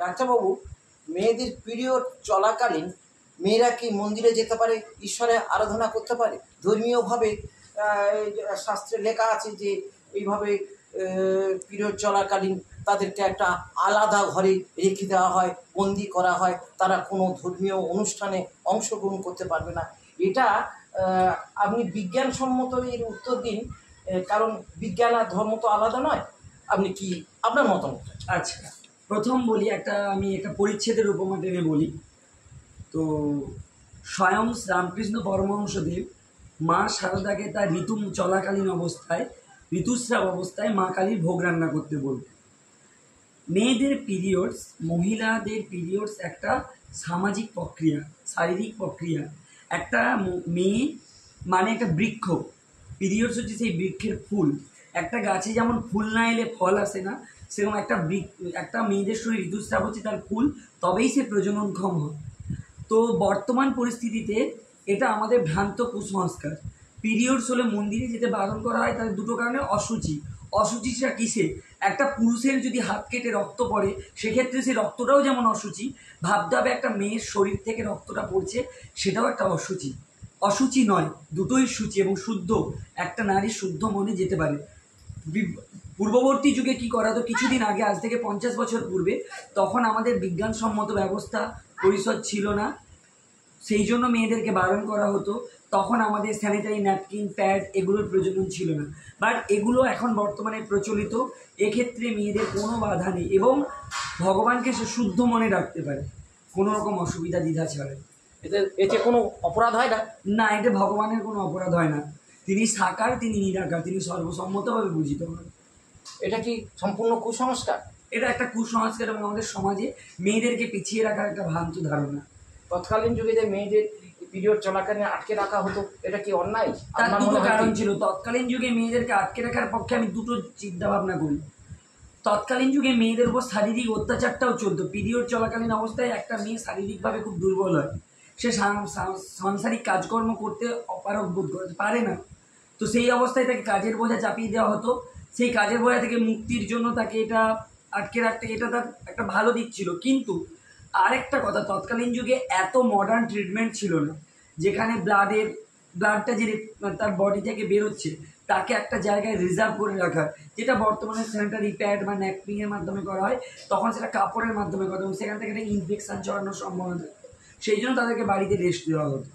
ডাক্তারবাবু, মেয়েদের পিরিয়ড চলাকালীন মেয়েরা কি মন্দিরে যেতে পারে, ঈশ্বরের আরাধনা করতে পারে? ধর্মীয়ভাবে শাস্ত্রে লেখা আছে যে এইভাবে পিরিয়ড চলাকালীন তাদেরকে একটা আলাদা ঘরে রেখে দেওয়া হয়, বন্দি করা হয়, তারা কোনো ধর্মীয় অনুষ্ঠানে অংশগ্রহণ করতে পারবে না। এটা আপনি বিজ্ঞানসম্মত এর উত্তর দিন, কারণ বিজ্ঞান আর ধর্ম তো আলাদা নয়। আপনি কি আপনার মতামত? আচ্ছা, প্রথম বলি, আমি একটা পরিচ্ছেদের উপমা টেনে বলি। তো স্বয়ং রামকৃষ্ণ পরমহংসদেব মা শারদাকে তার ঋতু চলাকালীন অবস্থায়, ঋতুস্রাব অবস্থায় মা কালীর ভোগ রান্না করতে বলতেন। মেয়েদের পিরিয়ডস, মহিলাদের পিরিয়ডস একটা সামাজিক প্রক্রিয়া, শারীরিক প্রক্রিয়া। একটা মেয়ে মানে একটা বৃক্ষ, পিরিয়ডস হচ্ছে সেই বৃক্ষের ফুল। একটা গাছে যেমন ফুল না এলে ফল আসে না, সেরকম একটা মেয়েদের শরীর ঋতুস্রাব হচ্ছে তার ফুল, তবেই সে প্রজননক্ষম হয়। তো বর্তমান পরিস্থিতিতে এটা আমাদের ভ্রান্ত কুসংস্কার। পিরিয়ডস হলে মন্দিরে যেতে বারণ করা হয় তার দুটো কারণে। অশুচিটা কিসে? একটা পুরুষের যদি হাত কেটে রক্ত পড়ে, সেক্ষেত্রে সেই রক্তটাও যেমন অশুচি, ভাবতে হবে একটা মেয়ের শরীর থেকে রক্তটা পড়ছে সেটাও একটা অশুচি নয়, দুটোই সূচি এবং শুদ্ধ। একটা নারী শুদ্ধ মনে যেতে পারে। পূর্ববর্তী যুগে কি করা হতো, কিছুদিন আগে, আজ থেকে 50 বছর পূর্বে, তখন আমাদের বিজ্ঞানসম্মত ব্যবস্থা পরিষদ ছিল না, সেই জন্য মেয়েদেরকে বারণ করা হতো। তখন আমাদের স্যানিটারি ন্যাপকিন, প্যাড এগুলোর প্রয়োজন ছিল না। বাট এগুলো এখন বর্তমানে প্রচলিত। এক্ষেত্রে মেয়েদের কোনো বাধা নেই এবং ভগবানকে সে শুদ্ধ মনে রাখতে পারে, কোনো রকম অসুবিধা দ্বিধা ছাড়ে। এতে কোনো অপরাধ হয় না? না, এটা ভগবানের কোনো অপরাধ হয় না। তিনি সাকার, তিনি নিরাকার, তিনি সর্বসম্মতভাবে পূজিত হন। এটা কি সম্পূর্ণ কুসংস্কার? এটা একটা কুসংস্কার এবং আমাদের সমাজে মেয়েদেরকে পিছিয়ে রাখার একটা ভ্রান্ত ধারণা। তৎকালীন যুগে যে মেয়েদের পিরিয়ড চলাকালীন আটকে রাখা হতো, এটা কি অন্যায়? তার দুটো কারণ ছিল। তৎকালীন যুগে মেয়েদেরকে আটকে রাখার পক্ষে আমি দুটো চিন্তা ভাবনা করি। তৎকালীন যুগে মেয়েদের উপর শারীরিক অত্যাচারটাও চলতো। পিরিয়ড চলাকালীন অবস্থায় একটা মেয়ে শারীরিকভাবে খুব দুর্বল হয়, সে সাংসারিক কাজকর্ম করতে অপারগ বোধ করতে পারে না। তো সেই অবস্থায় তাকে কাজের বোঝা চাপিয়ে দেওয়া হতো। সেই কাজের বোঝা থেকে মুক্তির জন্য তাকে এটা আটকে রাখতে, এটা তার একটা ভালো দিক ছিল। কিন্তু আরেকটা কথা, তৎকালীন যুগে এত মডার্ন ট্রিটমেন্ট ছিল না, যেখানে ব্লাডটা যে তার বডি থেকে বেরোচ্ছে তাকে একটা জায়গায় রিজার্ভ করে রাখার, যেটা বর্তমানে স্যানিটারি প্যাড বা ন্যাপকিনের মাধ্যমে করা হয়, তখন সেটা কাপড়ের মাধ্যমে করা এবং সেখান থেকে একটা ইনফেকশান ছড়ানোর সম্ভাবনা থাকে। সেই জন্য তাদেরকে বাড়িতে রেস্ট দেওয়া হতো।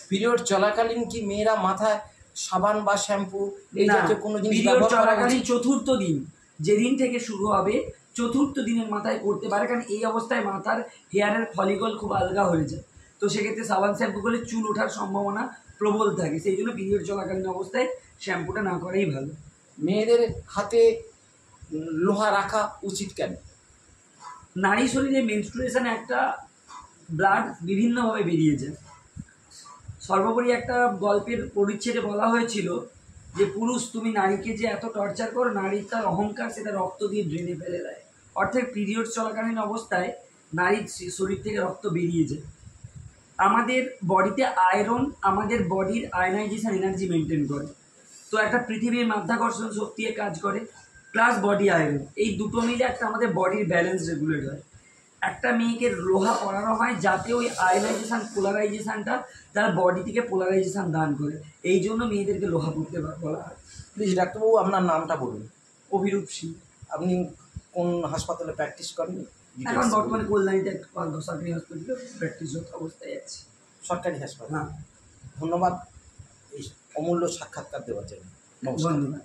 পিরিয়ড চলাকালীন কি মেয়েরা মাথায় সাবান বা শ্যাম্পু এই জাতীয় কোনো জিনিস ব্যবহার করা? চলাকালীন চতুর্থ দিন, যেদিন থেকে শুরু হবে, চতুর্থ দিনের মাথায় করতে পারে, কারণ এই অবস্থায় মাথার হেয়ারের ফলিকল খুব আলগা হয়ে যায়। তো সেক্ষেত্রে সাবান শ্যাম্পু করলে চুল ওঠার সম্ভাবনা প্রবল থাকে। সেই জন্য পিরিয়ড চলাকালীন অবস্থায় শ্যাম্পুটা না করাই ভালো। মেয়েদের হাতে লোহা রাখা উচিত কেন? নারী শরীরে মেনস্ট্রুয়েশনে একটা ব্লাড বিভিন্নভাবে বেরিয়ে যায়। সর্বোপরি একটা গল্পের পরিচ্ছেদে বলা হয়েছিল যে পুরুষ, তুমি নারীকে যে এত টর্চার করো, নারীর তার অহংকার সেটা রক্ত দিয়ে ড্রেনে ফেলে দেয়। অর্থাৎ পিরিয়ড চলাকালীন অবস্থায় নারীর শরীর থেকে রক্ত বেরিয়ে যায়। আমাদের বডিতে আয়রন আমাদের বডির আয়নাইজেশন এনার্জি মেনটেন করে। তো একটা পৃথিবীর মাধ্যাকর্ষণ শক্তি কাজ করে, প্লাস বডি আয়রন, এই দুটো মিলে একটা আমাদের বডির ব্যালেন্স রেগুলেট হয়। একটা মেয়েকে লোহা পরানো হয় যাতে ওই আয়নাইজেশন, পোলারাইজেশনটা তার বডি থেকে পোলারাইজেশন দান করে। এই জন্য মেয়েদেরকে লোহা পড়তে বলা হয়। প্লিজ ডাক্তারবাবু, আপনার নামটা বলুন। অভিরূপ সিং। আপনি কোন হাসপাতালে প্র্যাকটিস করেন? এখন বর্তমানে কল্যাণীতে সরকারি হসপিটালে প্র্যাকটিসরত অবস্থায় আছে। সরকারি হাসপাতাল? হ্যাঁ। ধন্যবাদ এই অমূল্য সাক্ষাৎকার দেওয়ার জন্য। ধন্যবাদ।